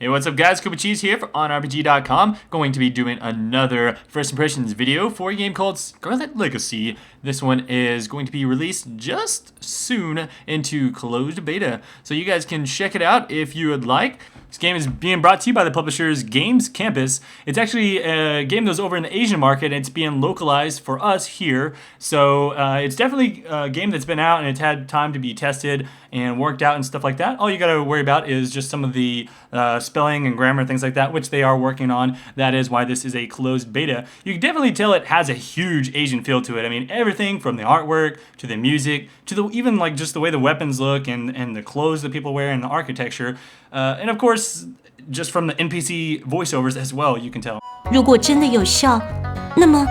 Hey, what's up guys, ColbyCheeze here for OnRPG.com. Going to be doing another first impressions video for a game called Scarlet Legacy. This one is going to be released just soon into closed beta, so you guys can check it out if you would like. This game is being brought to you by the publishers GamesCampus. It's actually a game that was over in the Asian market, and it's being localized for us here. So it's definitely a game that's been out and it's had time to be tested and worked out and stuff like that. All you gotta worry about is just some of the spelling and grammar, things like that, which they are working on. That is why this is a closed beta. You can definitely tell it has a huge Asian feel to it. I mean, everything from the artwork to the music to the even like just the way the weapons look and the clothes that people wear and the architecture. And of course, just from the NPC voiceovers as well, you can tell. 如果真的有效，那么，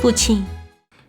父亲。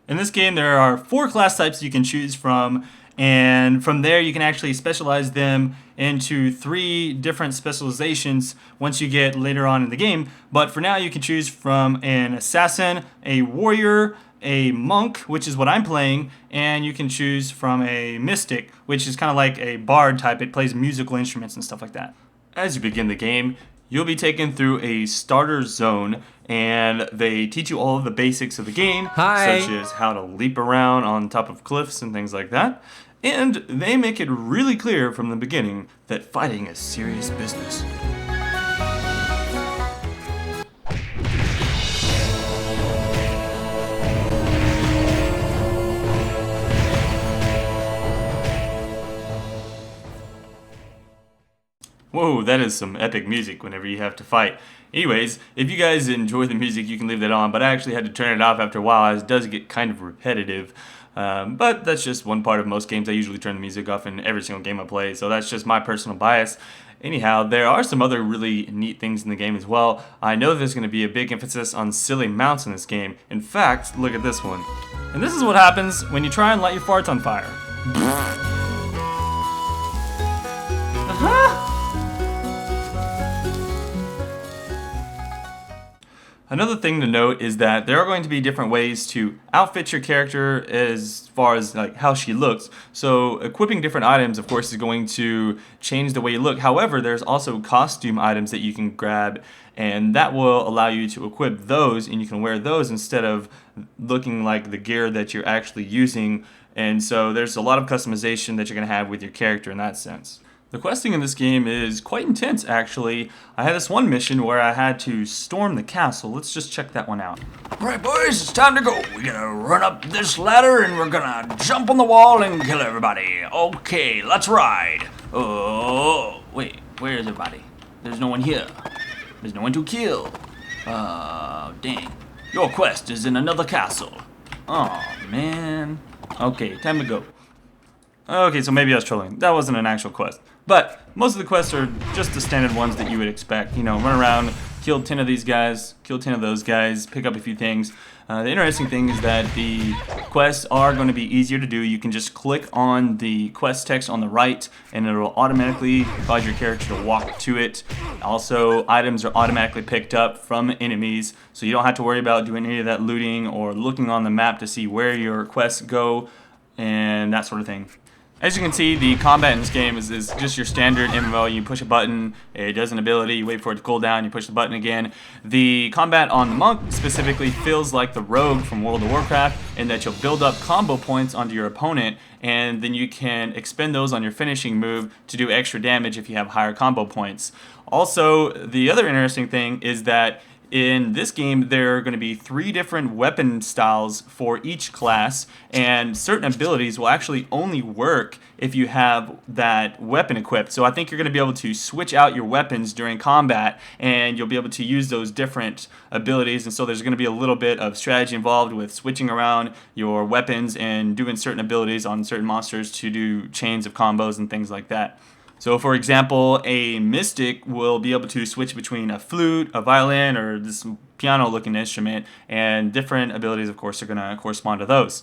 In this game, there are 4 class types you can choose from, and from there you can actually specialize them into 3 different specializations once you get later on in the game. But for now, you can choose from an assassin, a warrior, a monk, which is what I'm playing, and you can choose from a mystic, which is kind of like a bard type. It plays musical instruments and stuff like that. As you begin the game, you'll be taken through a starter zone, and they teach you all of the basics of the game, such as how to leap around on top of cliffs and things like that. And they make it really clear from the beginning that fighting is serious business. Whoa, that is some epic music whenever you have to fight. Anyways, if you guys enjoy the music, you can leave that on, but I actually had to turn it off after a while, as it does get kind of repetitive. But that's just one part of most games. I usually turn the music off in every single game I play, so that's just my personal bias. Anyhow, there are some other really neat things in the game as well. I know there's going to be a big emphasis on silly mounts in this game. In fact, look at this one. And this is what happens when you try and light your farts on fire. Another thing to note is that there are going to be different ways to outfit your character as far as like how she looks. So equipping different items, of course, is going to change the way you look. However, there's also costume items that you can grab, and that will allow you to equip those, and you can wear those instead of looking like the gear that you're actually using. And so there's a lot of customization that you're going to have with your character in that sense. The questing in this game is quite intense, actually. I had this one mission where I had to storm the castle. Let's just check that one out. Alright boys, it's time to go. We're gonna run up this ladder and we're gonna jump on the wall and kill everybody. Okay, let's ride. Oh, wait, where is everybody? There's no one here. There's no one to kill. Dang. Your quest is in another castle. Oh, man. Okay, time to go. Okay, so maybe I was trolling. That wasn't an actual quest. But most of the quests are just the standard ones that you would expect. You know, run around, kill 10 of these guys, kill 10 of those guys, pick up a few things. The interesting thing is that the quests are going to be easier to do. You can just click on the quest text on the right, and it will automatically cause your character to walk to it. Also, items are automatically picked up from enemies, so you don't have to worry about doing any of that looting or looking on the map to see where your quests go and that sort of thing. As you can see, the combat in this game is just your standard MMO. You push a button, it does an ability, you wait for it to cool down, you push the button again. The combat on the monk specifically feels like the rogue from World of Warcraft, in that you'll build up combo points onto your opponent, and then you can expend those on your finishing move to do extra damage if you have higher combo points. Also, the other interesting thing is that in this game, there are going to be 3 different weapon styles for each class, and certain abilities will actually only work if you have that weapon equipped. So I think you're going to be able to switch out your weapons during combat, and you'll be able to use those different abilities. And so there's going to be a little bit of strategy involved with switching around your weapons and doing certain abilities on certain monsters to do chains of combos and things like that. So for example, a mystic will be able to switch between a flute, a violin, or this piano-looking instrument, and different abilities, of course, are going to correspond to those.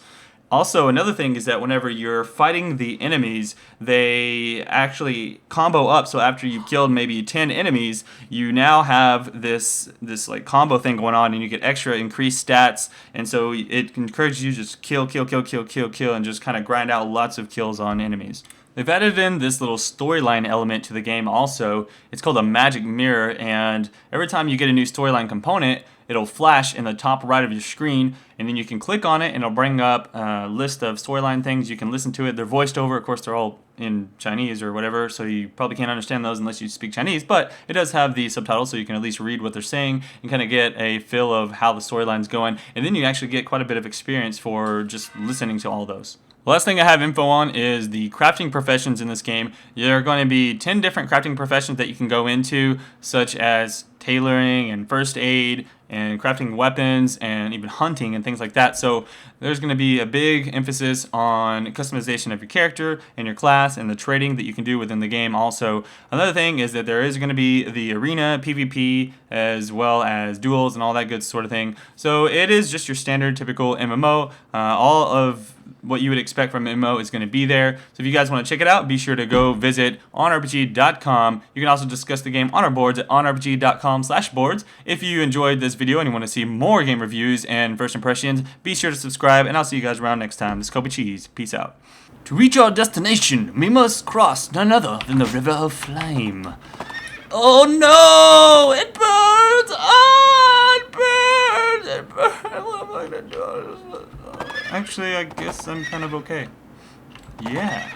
Also, another thing is that whenever you're fighting the enemies, they actually combo up. So after you've killed maybe 10 enemies, you now have this like combo thing going on, and you get extra increased stats. And so it encourages you to just kill, and just kind of grind out lots of kills on enemies. They've added in this little storyline element to the game also. It's called a magic mirror, and every time you get a new storyline component, it'll flash in the top right of your screen, and then you can click on it and it'll bring up a list of storyline things. You can listen to it. They're voiced over. Of course, they're all in Chinese or whatever, so you probably can't understand those unless you speak Chinese, but it does have the subtitles, so you can at least read what they're saying and kind of get a feel of how the storyline's going, and then you actually get quite a bit of experience for just listening to all those. The last thing I have info on is the crafting professions in this game. There are going to be 10 different crafting professions that you can go into, such as tailoring and first aid and crafting weapons and even hunting and things like that. So there's going to be a big emphasis on customization of your character and your class and the trading that you can do within the game also. Another thing is that there is going to be the arena, PvP, as well as duels and all that good sort of thing. So it is just your standard typical MMO. All of what you would expect from MMO is going to be there. So if you guys want to check it out, be sure to go visit OnRPG.com. You can also discuss the game on our boards at OnRPG.com/boards. If you enjoyed this video and you want to see more game reviews and first impressions, be sure to subscribe, and I'll see you guys around next time. This is ColbyCheeze. Peace out. To reach our destination, we must cross none other than the River of Flame. Oh no! It burns! Ah, it burns! It burns! What am I gonna do? Actually, I guess I'm kind of okay. Yeah.